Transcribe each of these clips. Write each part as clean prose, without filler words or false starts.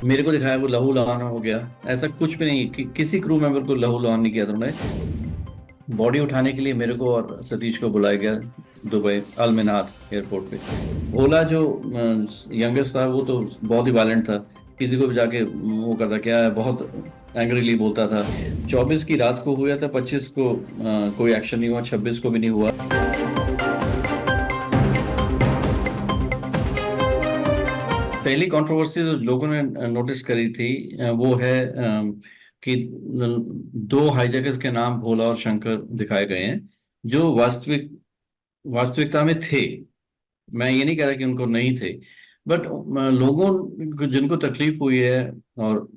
मेरे को दिखाया वो लहू लुहान हो गया। ऐसा कुछ भी नहीं किसी क्रू मेंबर को लहू लुहान नहीं किया था उन्होंने। बॉडी उठाने के लिए मेरे को और सतीश को बुलाया गया दुबई अल मिनात एयरपोर्ट पे। ओला जो यंगेस्ट था वो तो बहुत ही वायलेंट था। किसी को भी जाके वो करता क्या है, बहुत एंग्रीली बोलता था। 24 की रात को हुआ था, 25 को कोई एक्शन नहीं हुआ, 26 को भी नहीं हुआ। पहली कंट्रोवर्सी जो लोगों ने नोटिस करी थी वो है कि दो हाईजैकर्स के नाम भोला और शंकर दिखाए गए हैं, जो वास्तविकता में थे। मैं ये नहीं कह रहा कि उनको नहीं थे, बट लोगों को जिनको तकलीफ हुई है, और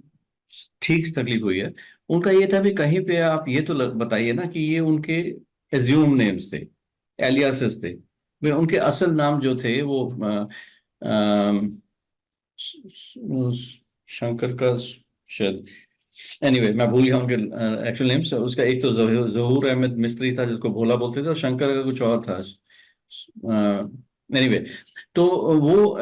ठीक तकलीफ हुई है, उनका ये था भी कहीं पे आप ये तो बताइए ना कि ये उनके एज्यूम नेम्स थे, एलियासेस थे। वे उनके असल नाम जो थे वो शंकर का शायद, एनीवे मैं भूल गया उनके एक्चुअल नेम्स। उसका एक तो जहूर अहमद मिस्त्री था जिसको भोला बोलते थे, और शंकर का कुछ और था। एनीवे, तो वो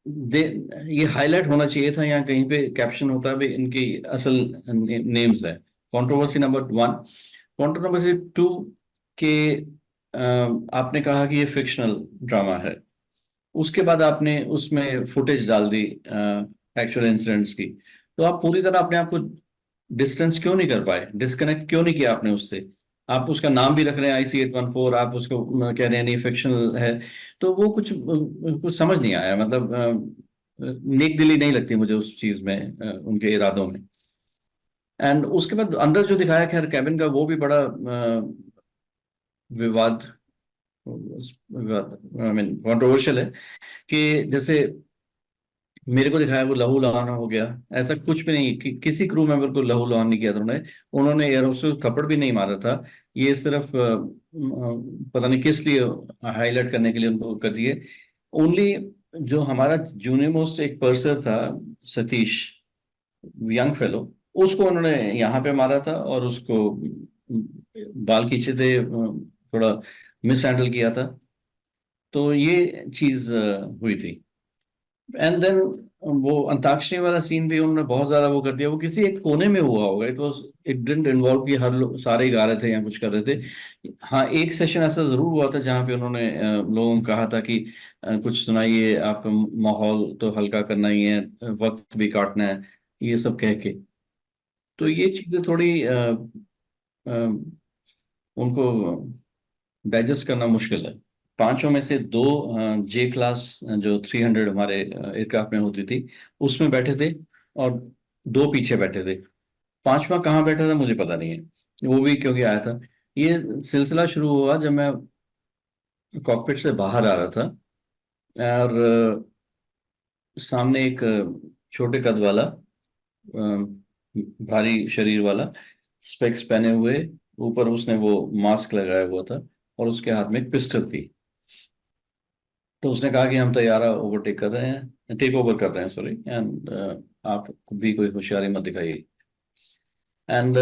दे, ये हाईलाइट होना चाहिए था, यहाँ कहीं पे कैप्शन होता है भी इनकी असल नेम्स है। Controversy number one. Controversy two के आपने कहा कि ये फिक्शनल ड्रामा है। उसके बाद आपने उसमें फुटेज डाल दी एक्चुअल इंसिडेंट्स की। तो आप पूरी तरह अपने आप को डिस्टेंस क्यों नहीं कर पाए, डिस्कनेक्ट क्यों नहीं किया आपने उससे? आप उसका नाम भी रख रहे हैं IC-814, आप उसको कह रहे हैं नहीं फिक्शनल है। तो वो कुछ समझ नहीं आया, मतलब नेक दिली नहीं लगती मुझे उस चीज में, उनके इरादों में। एंड उसके बाद अंदर जो दिखाया, खैर कैबिन का वो भी बड़ा विवाद विवाद आई मीन कंट्रोवर्शियल है। कि जैसे मेरे को दिखाया वो लहू लुहाना हो गया। ऐसा कुछ भी नहीं किसी क्रू मेंबर को लहू लुहान नहीं किया था उन्होंने। उन्होंने एयर होस्टेस को थप्पड़ भी नहीं मारा था। ये सिर्फ पता नहीं किस लिए हाईलाइट करने के लिए उनको कर दिए। ओनली जो हमारा जूनियर मोस्ट एक पर्सन था, सतीश, यंग फेलो, उसको उन्होंने यहाँ पे मारा था, और उसको बाल खींचे थे, थोड़ा मिस हैंडल किया था। तो ये चीज हुई थी। एंड देन वो अंताक्षरी वाला सीन भी उन्होंने बहुत ज्यादा वो कर दिया। वो किसी एक कोने में हुआ होगा, इट डिडंट इन्वॉल्व कि हर लोग सारे ही गा रहे थे या कुछ कर रहे थे। हाँ, एक सेशन ऐसा जरूर हुआ था जहाँ पे उन्होंने लोगों को कहा था कि कुछ सुनाइए, आप माहौल तो हल्का करना ही है, वक्त भी काटना है, ये सब कह के। तो ये चीजें थोड़ी अ, उनको डाइजेस्ट करना मुश्किल है। पांचों में से दो जे क्लास जो 300 हमारे एयरक्राफ्ट में होती थी उसमें बैठे थे, और दो पीछे बैठे थे। पांचवा कहाँ बैठा था मुझे पता नहीं है, वो भी क्योंकि आया था। ये सिलसिला शुरू हुआ जब मैं कॉकपिट से बाहर आ रहा था, और सामने एक छोटे कद वाला, भारी शरीर वाला, स्पेक्स पहने हुए, ऊपर उसने वो मास्क लगाया हुआ था, और उसके हाथ में एक पिस्टल थी। तो उसने कहा कि हम तैयारा ओवरटेक कर रहे हैं, टेक ओवर कर रहे हैं, सॉरी, एंड आप भी कोई होशियारी मत दिखाइए। एंड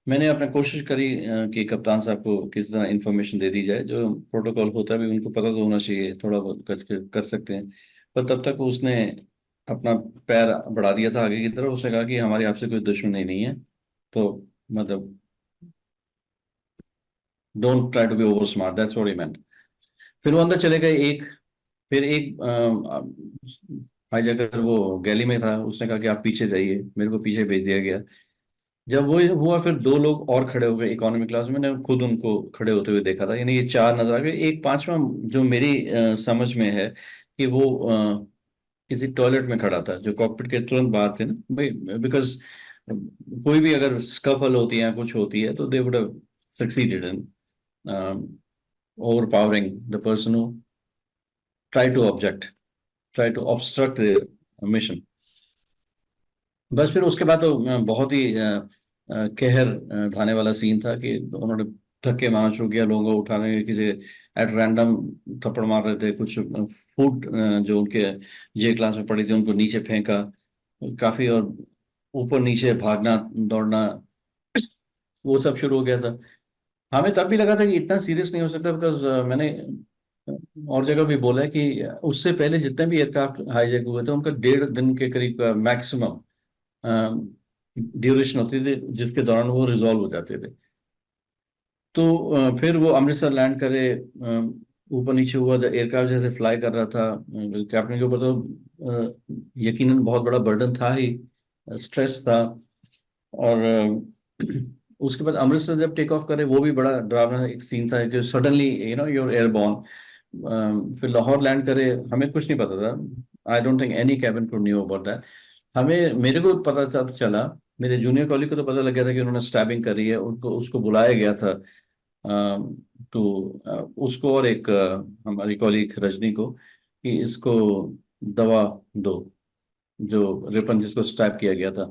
मैंने अपना कोशिश करी कि कप्तान साहब को किस तरह इंफॉर्मेशन दे दी जाए, जो प्रोटोकॉल होता है भी उनको पता तो होना चाहिए, थोड़ा बहुत कर सकते हैं। पर तब तक उसने अपना पैर बढ़ा दिया था आगे की तरफ। उसने कहा कि हमारी आपसे कोई दुश्मनी नहीं है, तो मतलब don't try to be over smart, that's what he meant. फिर वो अंदर चले गए। फिर एक भाई जाकर वो गैली में था, उसने कहा कि आप पीछे जाइए, मेरे को पीछे भेज दिया गया। जब वो हुआ, फिर दो लोग और खड़े हो गए इकोनॉमी क्लास में। मैंने खुद उनको खड़े होते हुए देखा था, यानी ये चार नजर आ गए। एक पांचवा जो मेरी समझ में है कि वो किसी टॉयलेट में खड़ा था, जो कॉकपिट के तुरंत बाहर थे ना भाई। बिकॉज कोई भी अगर स्कफल होती है या कुछ होती है तो they would have succeeded in overpowering the person who try to obstruct their mission। बस फिर उसके बाद तो बहुत ही कहर ढाने वाला सीन था कि उन्होंने धक्के मारना शुरू किया, लोगों को उठाने के, किसी एट रैंडम थप्पड़ मार रहे थे। कुछ फूड जो उनके जे क्लास में पड़ी थी उनको नीचे फेंका काफी, और ऊपर नीचे भागना दौड़ना, वो सब शुरू हो गया था। हमें तब भी लगा था कि इतना सीरियस नहीं हो सकता, बिकॉज मैंने और जगह भी बोला है कि उससे पहले जितने भी एयरक्राफ्ट हाईजैक हुए थे उनका 1.5 दिन के करीब मैक्सिमम ड्यूरेशन होती थी, जिसके दौरान वो रिजॉल्व हो जाते थे। तो फिर वो अमृतसर लैंड करे, ऊपर नीचे हुआ, एयरक्राफ्ट जैसे फ्लाई कर रहा था, कैप्टन के ऊपर तो यकीनन बहुत बड़ा बर्डन था ही, स्ट्रेस था। और उसके बाद अमृतसर जब टेक ऑफ करे, वो भी बड़ा डरावना एक सीन था कि सडनली यूर एयरबॉर्न। फिर लाहौर लैंड करे, हमें कुछ नहीं पता था। I don't think any cabin crew knew about that. हमें मेरे को पता तब चला, मेरे जूनियर कॉलीग को तो पता लग गया था कि उन्होंने स्टैबिंग करी है, उनको उसको बुलाया गया था। तो उसको और एक हमारी कॉलीग रजनी को कि इसको दवा दो, जो रिपन जिसको स्टैब किया गया था।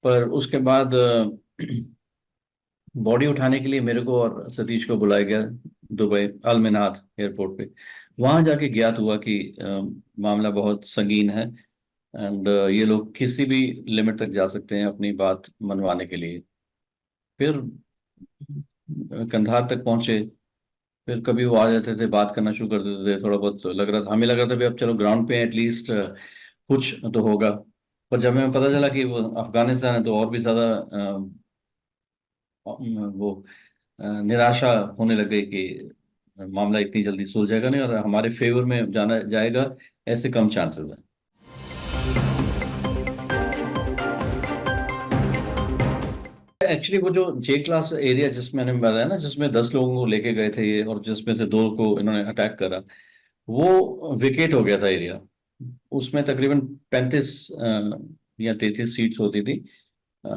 पर उसके बाद बॉडी उठाने के लिए मेरे को और सतीश को बुलाया गया दुबई अल-मिन्हाद एयरपोर्ट पे। वहां जाके ज्ञात हुआ कि मामला बहुत संगीन है, एंड ये लोग किसी भी लिमिट तक जा सकते हैं अपनी बात मनवाने के लिए। फिर कंधार तक पहुंचे। फिर कभी वो आ जाते थे, बात करना शुरू कर देते थे, थोड़ा बहुत लग रहा था, हमें लग रहा था भी अब चलो ग्राउंड पे एटलीस्ट कुछ तो होगा। पर जब हमें पता चला कि वो अफगानिस्तान है, तो और भी ज्यादा वो निराशा होने लग गई कि मामला इतनी जल्दी सुलझेगा नहीं और हमारे फेवर में जाना जाएगा, ऐसे कम चांसेस हैं। एक्चुअली वो जो जे क्लास एरिया जिसमें मैंने बताया ना, जिसमें 10 लोगों को लेके गए थे ये, और जिसमें से 2 को इन्होंने अटैक करा, वो वेकेट हो गया था एरिया। उसमें तकरीबन 35 या 33 सीट्स होती थी। अ,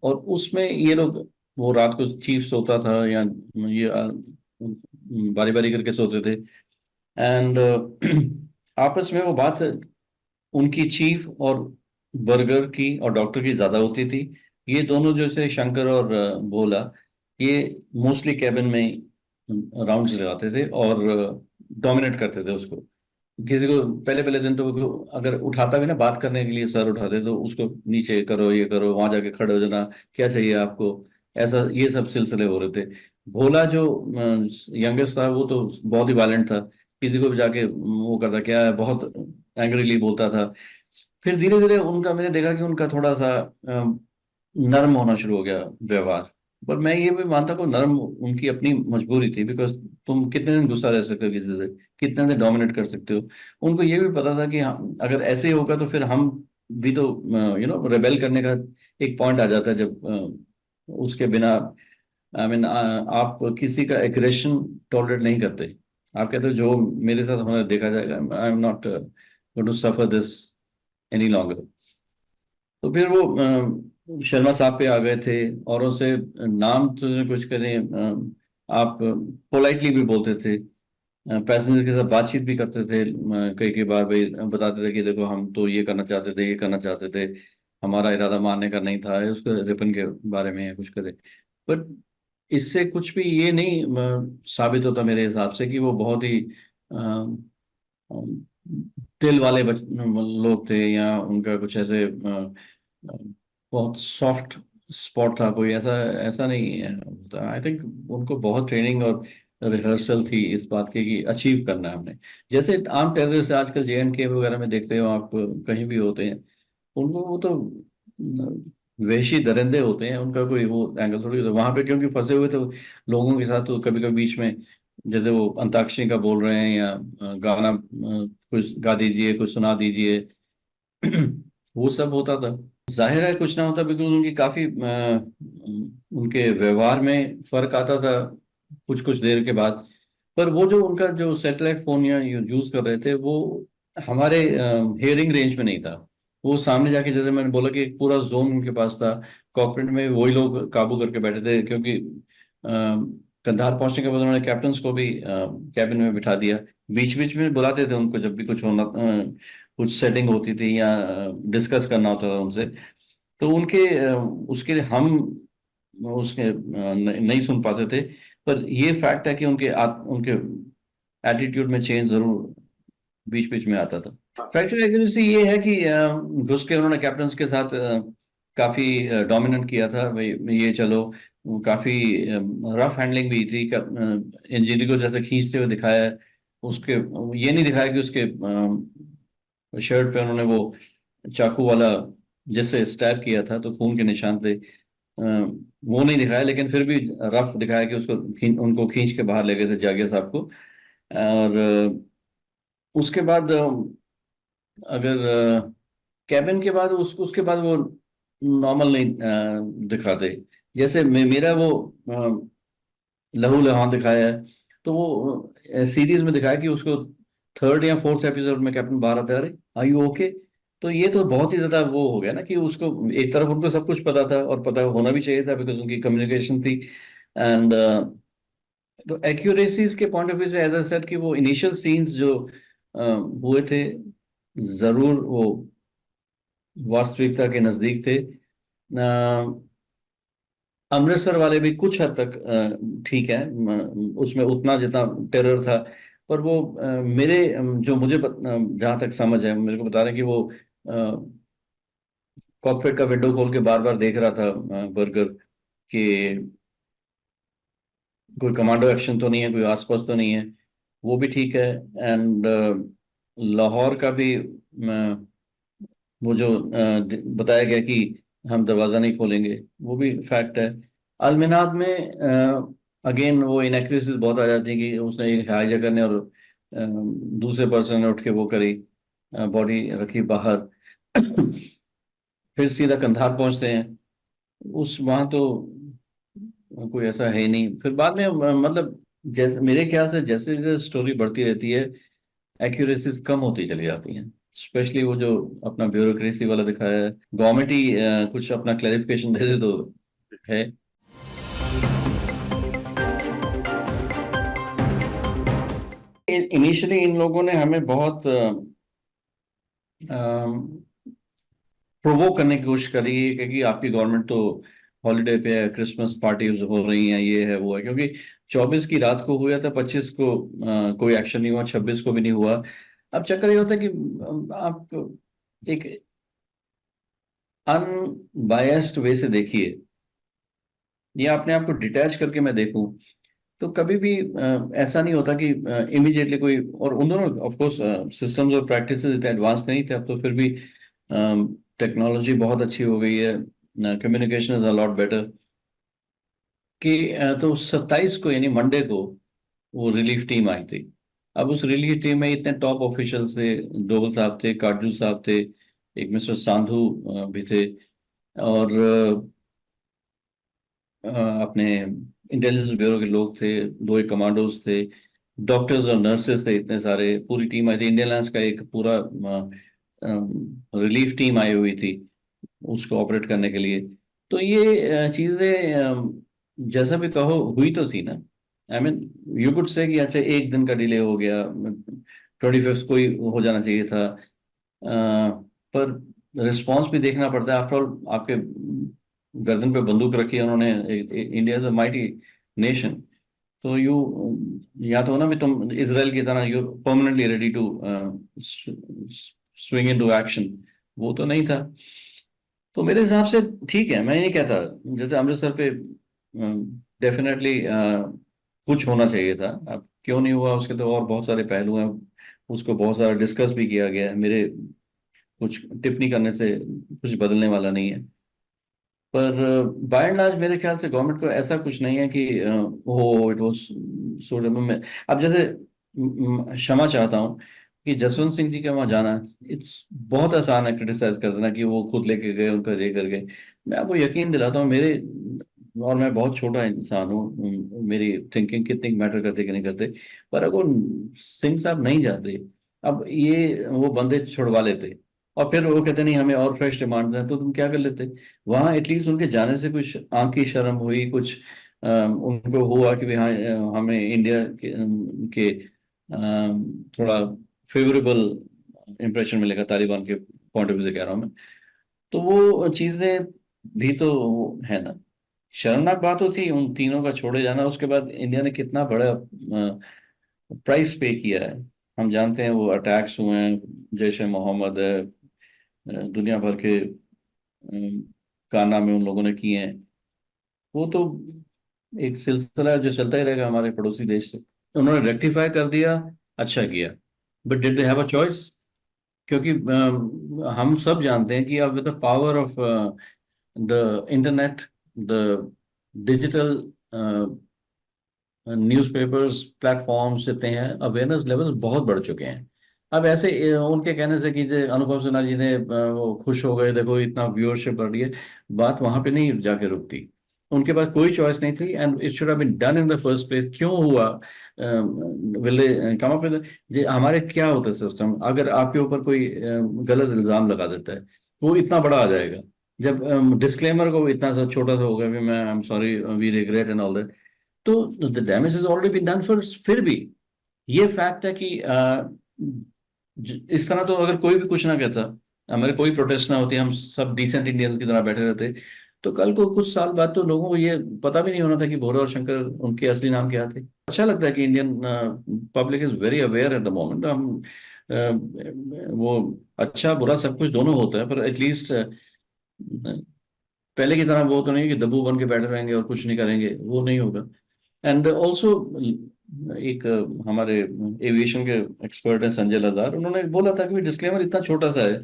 और उसमें ये लोग, वो रात को चीफ सोता था या ये बारी बारी करके सोते थे। एंड आपस में वो बात उनकी चीफ और बर्गर की और डॉक्टर की ज्यादा होती थी। ये दोनों जैसे शंकर और भोला, ये मोस्टली कैबिन में राउंड्स लगाते थे और डोमिनेट करते थे उसको। किसी को पहले पहले दिन तो वो अगर उठाता भी ना बात करने के लिए, सर उठाते तो उसको नीचे करो, ये करो, वहां जाके खड़े हो जाना, क्या चाहिए आपको, ऐसा ये सब सिलसिले हो रहे थे। भोला जो यंगेस्ट था, वो तो बहुत ही वायलेंट था, किसी को भी जाके वो करता क्या है, बहुत एंग्रीली बोलता था। फिर धीरे धीरे उनका मैंने देखा कि उनका थोड़ा सा नर्म होना शुरू हो गया व्यवहार। पर मैं ये भी मानता हूँ नर्म उनकी अपनी मजबूरी थी, बिकॉज तुम कितने दिन गुस्सा रह सकते हो किसी से, कितने दिन डोमिनेट कर सकते हो। उनको ये भी पता था कि हम अगर ऐसे ही होगा तो फिर हम भी तो रेबेल करने का एक पॉइंट आ जाता है, जब उसके बिना आई मीन आप किसी का एग्रेशन टॉलरेट नहीं करते। आप कहते हो जो मेरे साथ होना देखा जाएगा, I am not going to suffer this any longer. तो फिर वो शर्मा साहब पे आ गए थे, और उनसे नाम तो कुछ करें, आप पोलाइटली भी बोलते थे, पैसेंजर के साथ बातचीत भी करते थे। कई कई बार भाई बताते थे कि देखो हम तो ये करना चाहते थे, ये करना चाहते थे, हमारा इरादा मारने का नहीं था, उसके रिपन के बारे में कुछ करे। बट इससे कुछ भी ये नहीं साबित होता मेरे हिसाब से कि वो बहुत ही दिल वाले लोग थे, या उनका कुछ ऐसे बहुत सॉफ्ट स्पॉट था कोई, ऐसा ऐसा नहीं होता। आई थिंक उनको बहुत ट्रेनिंग और रिहर्सल थी इस बात की कि अचीव करना है हमने। जैसे आम टेररिस्ट आजकल JNK वगैरह में देखते हो आप, कहीं भी होते हैं, उनको वो तो वहशी दरिंदे होते हैं, उनका कोई वो एंगल थोड़ी होता वहां पे, क्योंकि फंसे हुए तो लोगों के साथ तो कभी कभी बीच में, जैसे वो अंताक्षरी का बोल रहे हैं या गाना कुछ गा दीजिए, कुछ सुना दीजिए, वो सब होता था। जाहिर है कुछ ना होता, बिकॉज उनकी काफी उनके व्यवहार में फर्क आता था कुछ कुछ देर के बाद। पर वो जो उनका जो सैटेलाइट फोन या यूज कर रहे थे, वो हमारे हेयरिंग रेंज में नहीं था। वो सामने जाके, जैसे मैंने बोला कि एक पूरा जोन उनके पास था, कॉकपिट में वही लोग काबू करके बैठे थे, क्योंकि कंधार पहुंचने के बाद उन्होंने कैप्टन को भी कैबिन में बिठा दिया। बीच बीच में बुलाते थे उनको जब भी कुछ होना, कुछ सेटिंग होती थी या डिस्कस करना होता था उनसे। तो उनके उसके लिए हम उसके नहीं सुन पाते थे। पर ये फैक्ट है कि उनके एटीट्यूड में चेंज जरूर बीच बीच में आता था। फैक्चुअल एक्यूरेसी ये है कि घुस के उन्होंने कैप्टन्स के साथ काफी डोमिनेट किया था भाई, ये चलो, काफी रफ हैंडलिंग भी थी। इंजीनियर को जैसे खींचते हुए दिखाया है, उसके ये नहीं दिखाया कि उसके शर्ट पे उन्होंने वो चाकू वाला जिससे स्टैब किया था तो खून के निशान थे। वो नहीं दिखाया, लेकिन फिर भी रफ दिखाया कि उसको उनको खींच के बाहर ले गए थे जागिर साहब को। और उसके बाद अगर कैबिन के बाद उसके बाद वो नॉर्मल नहीं दिखाते। जैसे मेरा वो लहू लुहान दिखाया है, तो वो सीरीज में दिखाया कि उसको थर्ड या फोर्थ एपिसोड में कैप्टन बाहर आता है, अरे आर यू ओके। तो ये तो बहुत ही ज्यादा वो हो गया ना कि उसको एक तरफ उनको सब कुछ पता था और पता होना भी चाहिए था बिकॉज उनकी कम्युनिकेशन थी। एंड तो एक्यूरेसीज के पॉइंट ऑफ व्यू से एज अ सेड कि वो इनिशियल सीन्स जो हुए थे जरूर वो वास्तविकता के नजदीक थे। अमृतसर वाले भी कुछ हद तक ठीक है, उसमें उतना जितना टेरर था। पर वो मेरे जो मुझे जहाँ तक समझ है मेरे को बता रहे हैं कि वो कॉकपिट का विंडो खोल के बार बार देख रहा था बर्गर कि कोई कमांडो एक्शन तो नहीं है, कोई आसपास तो नहीं है। वो भी ठीक है। एंड लाहौर का भी वो जो बताया गया कि हम दरवाजा नहीं खोलेंगे, वो भी फैक्ट है। अलमिनाद में अगेन वो इनएक्यूरेसीज बहुत आ जाती है कि उसने एक हाईजैकर करने और दूसरे पर्सन ने उठ के वो करी, बॉडी रखी बाहर। फिर सीधा कंधार पहुंचते हैं। उस वहां तो कोई ऐसा है ही नहीं। फिर बाद में मतलब जैसे मेरे ख्याल से जैसे जैसे स्टोरी बढ़ती रहती है एक्यूरेसीज कम होती चली जाती हैं। स्पेशली वो जो अपना ब्यूरोक्रेसी वाला दिखाया है, गवर्नमेंट ही कुछ अपना क्लैरिफिकेशन दे दे तो है। इनिशियली इन लोगों ने हमें बहुत प्रोवोक करने की कोशिश करी है क्योंकि आपकी गवर्नमेंट तो हॉलीडे पे है, क्रिसमस पार्टीज हो रही हैं, ये है वो है। क्योंकि 24 की रात को हुआ था, 25 को कोई एक्शन नहीं हुआ, 26 को भी नहीं हुआ। अब चक्कर ये होता है कि आप एक अनबायस्ड वे से देखिए या अपने आप को डिटैच करके मैं देखूं, तो कभी भी ऐसा नहीं होता कि इमीडिएटली कोई। और उन दोनों ऑफ कोर्स सिस्टम्स और प्रैक्टिसेस इतने एडवांस नहीं थे, अब तो फिर भी टेक्नोलॉजी बहुत अच्छी हो गई है, communication is a lot better. कि तो 27 को यानी मंडे को वो रिलीफ टीम आई थी। अब उस रिलीफ टीम में इतने टॉप ऑफिशियल्स थे, डोवल साहब थे, काटजू साहब थे, एक मिस्टर सांधु भी थे, और अपने इंटेलिजेंस ब्यूरो के लोग थे, दो एक कमांडोज थे, डॉक्टर्स और नर्सेस थे, इतने सारे पूरी टीम आई थी। इंडियन लाइंस का एक पूरा रिलीफ टीम आई हुई थी उसको ऑपरेट करने के लिए। तो ये चीजें जैसा भी कहो हुई तो थी ना। I mean you could say कि अच्छा एक दिन का डिले हो गया, 25 को ही हो जाना चाहिए था। पर रिस्पॉन्स भी देखना पड़ता है, आफ्टर ऑल आपके गर्दन पे बंदूक रखी है उन्होंने। India is a mighty nation. तो यू या तो ना भी तुम इसराइल की तरह you permanently ready to swing into action, वो तो नहीं था। तो मेरे हिसाब से ठीक है, मैं नहीं कहता जैसे अमृतसर पे डेफिनेटली कुछ होना चाहिए था। अब क्यों नहीं हुआ उसके तो और बहुत सारे पहलू हैं, उसको बहुत सारा डिस्कस भी किया गया है। मेरे कुछ टिप्पणी करने से कुछ बदलने वाला नहीं है। पर बाय एंड लार्ज मेरे ख्याल से गवर्नमेंट को ऐसा कुछ नहीं है कि ओ इट वाज सो। में अब जैसे क्षमा चाहता हूँ कि जसवंत सिंह जी का वहाँ जाना, इट्स बहुत आसान है क्रिटिसाइज कर देना कि वो खुद लेके गए, उनका ये कर गए। मैं आपको यकीन दिलाता हूँ मेरे, और मैं बहुत छोटा इंसान हूँ, मेरी थिंकिंग कितनी मैटर करते कि नहीं करते, पर अगर सिंह साहब नहीं जाते, अब ये वो बंदे छुड़वा लेते और फिर वो कहते नहीं हमें और फ्रेश डिमांड है, तो तुम क्या कर लेते। वहां एटलीस्ट उनके जाने से कुछ आंख की शर्म हुई, कुछ उनको हुआ कि भाई हाँ हमें इंडिया के थोड़ा फेवरेबल इंप्रेशन मिलेगा तालिबान के पॉइंट ऑफ व्यू से कह रहा हूँ मैं। तो वो चीजें भी तो है ना। शर्मनाक बात तो थी उन तीनों का छोड़े जाना। उसके बाद इंडिया ने कितना बड़ा प्राइस पे किया है। हम जानते हैं वो अटैक्स हुए हैं, जैश ए मोहम्मद है, दुनिया भर के कारनामे उन लोगों ने किए हैं। वो तो एक सिलसिला है जो चलता ही रहेगा हमारे पड़ोसी देश से। उन्होंने रेक्टिफाई कर दिया, अच्छा किया। But did they have a choice? क्योंकि हम सब जानते हैं कि अब with the power of the internet, the digital newspapers platforms जितने हैं, अवेयरनेस लेवल बहुत बढ़ चुके हैं। अब ऐसे उनके कहने से कि अनुपम सिन्हा जी ने वो खुश हो गए, देखो इतना व्यूअरशिप बढ़ रही है, बात वहां पे नहीं जाके रुकती। उनके पास कोई चॉइस नहीं थी, and it should have been done in the first place. क्यों हुआ? Will they come up with, हमारे क्या होता है सिस्टम, अगर आपके ऊपर कोई गलत इल्जाम लगा देता है, वो इतना बड़ा आ जाएगा। जब डिस्क्लेमर को इतना सा छोटा सा होगा, भी मैं I am sorry, we regret and all that, तो the damage is already been done. फिर भी ये फैक्ट है कि इस तरह तो अगर कोई भी कुछ ना कहता, हमारे कोई प्रोटेस्ट ना होती, हम सब डिसेंट इंडियंस की तरह बैठे रहते, तो कल को कुछ साल बाद तो लोगों को ये पता भी नहीं होना था कि भोला और शंकर उनके असली नाम क्या थे। अच्छा लगता है कि Indian public is very aware at the moment. हम वो अच्छा बुरा सब कुछ दोनों होता है, पर एटलीस्ट पहले की तरह वो तो नहीं कि दब्बू बन के बैठे रहेंगे और कुछ नहीं करेंगे, वो नहीं होगा। एंड ऑल्सो एक हमारे एविएशन के एक्सपर्ट हैं संजय लजार, उन्होंने बोला था कि डिस्क्लेमर इतना छोटा सा है,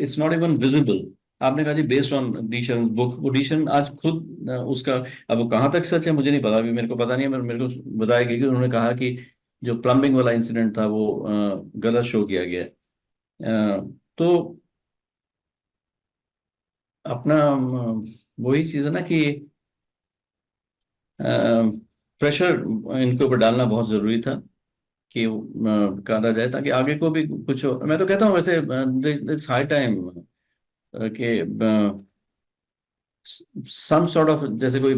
इट्स नॉट इवन विजिबल। आपने कहा जी बेस्ड ऑन डिशन बुक, वो डिशन आज खुद उसका, अब वो कहाँ तक सच है मुझे नहीं पता, अभी मेरे को पता नहीं है, मेरे को बताया गया कि उन्होंने कहा कि जो प्लम्बिंग वाला इंसिडेंट था वो गलत शो किया गया है। तो अपना वही चीज़ है ना कि प्रेशर इनके ऊपर डालना बहुत जरूरी था कि कहा जाए, ताकि आगे को भी कुछ हो। मैं तो कहता हूँ वैसे इट्स हाई टाइम कि सम सॉर्ट ऑफ, जैसे कोई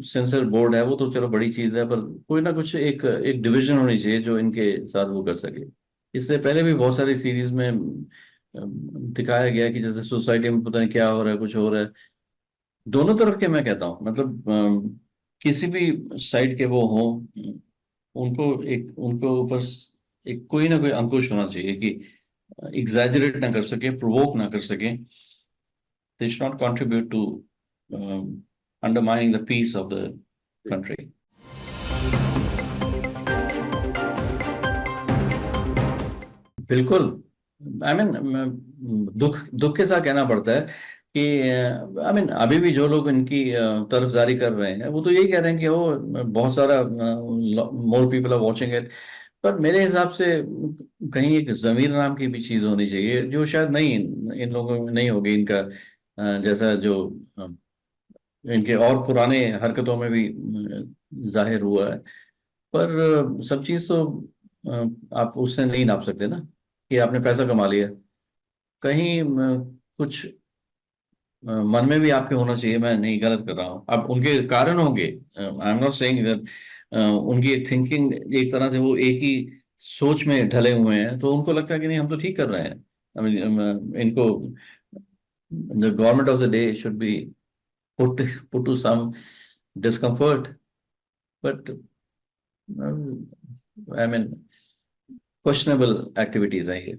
सेंसर बोर्ड है, वो तो चलो बड़ी चीज है, पर कोई ना कुछ एक एक डिवीजन होनी चाहिए जो इनके साथ वो कर सके। इससे पहले भी बहुत सारी सीरीज में दिखाया गया कि जैसे सोसाइटी में पता नहीं क्या हो रहा है, कुछ हो रहा है। दोनों तरफ के मैं कहता हूँ, मतलब किसी भी साइड के वो हो, उनको ऊपर एक कोई ना कोई अंकुश होना चाहिए कि एग्जैजरेट ना कर सके, प्रोवोक ना कर सके। They should not contribute to undermining the peace of the country. बिल्कुल। आई मीन दुख दुख के साथ कहना पड़ता है कि आई मीन अभी भी जो लोग इनकी तरफदारी कर रहे हैं, वो तो यही कह रहे हैं कि वो बहुत सारा more people are watching it. पर मेरे हिसाब से कहीं एक जमीर नाम की भी चीज होनी चाहिए, जो शायद नहीं, इन लोगों में नहीं होगी इनका, जैसा जो इनके और पुराने हरकतों में भी जाहिर हुआ है। पर सब चीज तो आप उससे नहीं नाप सकते ना, कि आपने पैसा कमा लिया। कहीं कुछ मन में भी आपके होना चाहिए, मैं नहीं गलत कर रहा हूँ, अब उनके कारण होंगे, आई एम नॉट सेइंग दैट उनकी थिंकिंग एक तरह से वो एक ही सोच में ढले हुए हैं, तो उनको लगता है कि नहीं हम तो ठीक कर रहे हैं। I mean, इनको the government of the day should be put put to some discomfort, but I mean questionable activities है ये।